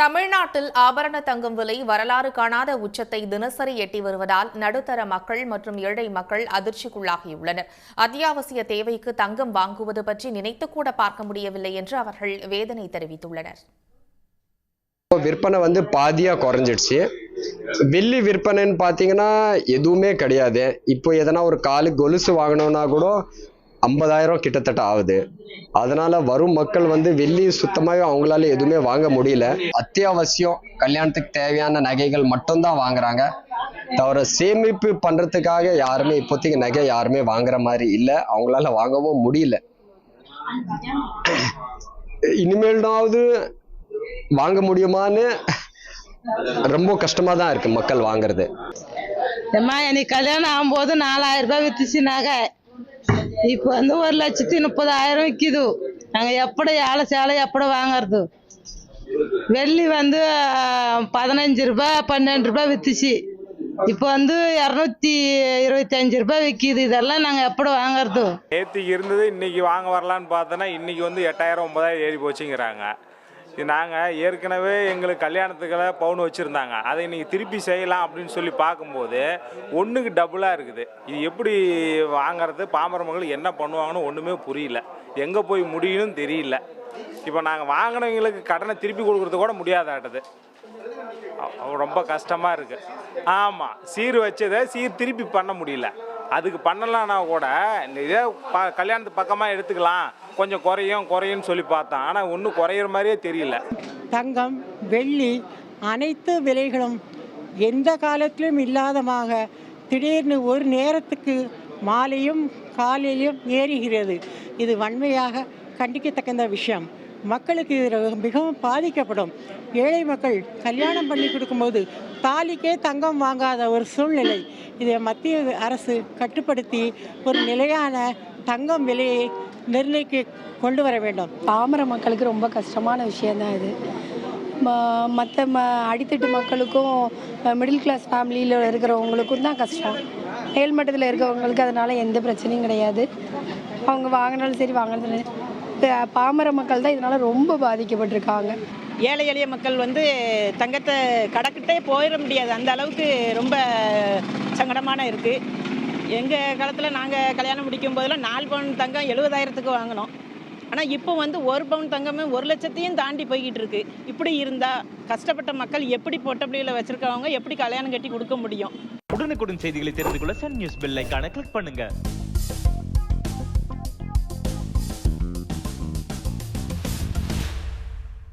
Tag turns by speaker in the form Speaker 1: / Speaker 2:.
Speaker 1: தமிழ்நாட்டில் ஆபரண தங்கம் விலை வரலாறு காணாத உச்சத்தை தினசரி எட்டி வருவதால் நடுத்தர மக்கள் மற்றும் ஏழை மக்கள் அதிர்ச்சிக்குள்ளாகியுள்ளனர். அத்தியாவசிய தேவைக்கு தங்கம் வாங்குவது பற்றி நினைத்துக்கூட பார்க்க முடியவில்லை என்று அவர்கள் வேதனை தெரிவித்துள்ளனர்.
Speaker 2: விற்பனை பாதியா குறைஞ்சிடுச்சு. வெள்ளி விற்பனைன்னு பார்த்தீங்கன்னா எதுவுமே கிடையாது. இப்போ எதனா ஒரு காலு கொலுசு வாங்கணும்னா கூட 50,000 கிட்டத்தட்ட ஆகுது. அதனால வரும் மக்கள் வெள்ளி சுத்தமாகவே அவங்களால எதுவுமே வாங்க முடியல. அத்தியாவசியம் கல்யாணத்துக்கு தேவையான நகைகள் மட்டும்தான் வாங்குறாங்க. தவிர சேமிப்பு பண்றதுக்காக யாருமே இப்போதைக்கு நகை யாருமே வாங்குற மாதிரி இல்லை. அவங்களால வாங்கவும் முடியல. இனிமேல்னாவது வாங்க முடியுமான்னு ரொம்ப கஷ்டமா தான் இருக்கு மக்கள் வாங்குறது.
Speaker 3: எனக்கு கல்யாணம் ஆகும்போது 4,000 ரூபாய் வித்துச்சு நகை. இப்போ 1,30,000 விற்கிது. நாங்க எப்படி ஏழை சேலை எப்படி வாங்கறது? வெள்ளி 15 ரூபாய் 12 ரூபாய் வித்துச்சு. இப்போ 225 ரூபாய் விற்கிது. இதெல்லாம் நாங்க எப்படி வாங்கறது?
Speaker 4: நேற்றுக்கு இருந்தது இன்னைக்கு வாங்க வரலான்னு பார்த்தோன்னா இன்னைக்கு 8,000 9,000 ஏறி போச்சுங்கிறாங்க. நாங்கள் ஏற்கனவே எங்களுக்கு கல்யாணத்துக்கெல்லாம் பவுன் வச்சுருந்தாங்க. அதை இன்றைக்கி திருப்பி செய்யலாம் அப்படின்னு சொல்லி பார்க்கும்போது ஒன்றுக்கு டபுளாக இருக்குது. இது எப்படி வாங்கிறது? பாமர மக்கள் என்ன பண்ணுவாங்கன்னு ஒன்றுமே புரியல. எங்கே போய் முடியும்னு தெரியல. இப்போ நாங்கள் வாங்கினவங்களுக்கு கடனை திருப்பி கொடுக்குறது கூட முடியாதாட்டது. ரொம்ப கஷ்டமாக இருக்குது. ஆமாம், சீர் வச்சதை சீர் திருப்பி பண்ண முடியல. அதுக்கு பண்ணலான்னா கூட இதே கல்யாணத்துக்கு பக்கமாக எடுத்துக்கலாம், கொஞ்சம் குறையும்னு சொல்லி பார்த்தோம். ஆனால் ஒன்றும் குறையிற மாதிரியே தெரியல.
Speaker 5: தங்கம், வெள்ளி அனைத்து விலைகளும் எந்த காலத்திலும் இல்லாதமாக திடீர்னு ஒரு நேரத்துக்கு மாலையும் காலையிலும் ஏறுகிறது. இது வன்மையாக கண்டிக்கத்தக்க விஷயம். மக்களுக்கு இது மிகவும் பாதிக்கப்படும். ஏழை மக்கள் கல்யாணம் பண்ணி கொடுக்கும்போது தாலிக்கே தங்கம் வாங்காத ஒரு சூழ்நிலை. இதை மத்திய அரசு கட்டுப்படுத்தி ஒரு நிலையான தங்கம் விலையை நிர்ணயிக்க கொண்டு வர வேண்டும்.
Speaker 6: பாமர மக்களுக்கு ரொம்ப கஷ்டமான விஷயந்தான் இது. மற்ற அடித்தட்டு மக்களுக்கும் மிடில் கிளாஸ் ஃபேமிலியில் இருக்கிறவங்களுக்கும் தான் கஷ்டம். மேல்மட்டத்தில் இருக்கிறவங்களுக்கு அதனால் எந்த பிரச்சனையும் கிடையாது. அவங்க வாங்கினாலும் சரி வாங்கினாலும் பாமர மக்கள் தான் இதனால் ரொம்ப பாதிக்கப்பட்டிருக்காங்க.
Speaker 7: ஏழை எளிய மக்கள் தங்கத்தை கடக்கிட்டே போயிட முடியாது. அந்த அளவுக்கு ரொம்ப சங்கடமான இருக்குது. எங்கள் காலத்தில் நாங்கள் கல்யாணம் முடிக்கும் போதெல்லாம் 4 பவுன் தங்கம் 70,000க்கு வாங்கினோம். ஆனால் இப்போ 1 பவுன் தங்கமே 1,00,000 தாண்டி போய்கிட்டு இருக்கு. இப்படி இருந்தால் கஷ்டப்பட்ட மக்கள் எப்படி பொட்டப்பிள்ளைகளை வச்சுருக்கவங்க எப்படி கல்யாணம் கட்டி கொடுக்க முடியும்?
Speaker 8: உடனுக்குடன் செய்திகளை தெரிந்து கொள்ள சன் நியூஸ் பெல் ஐகானை கிளிக் பண்ணுங்க.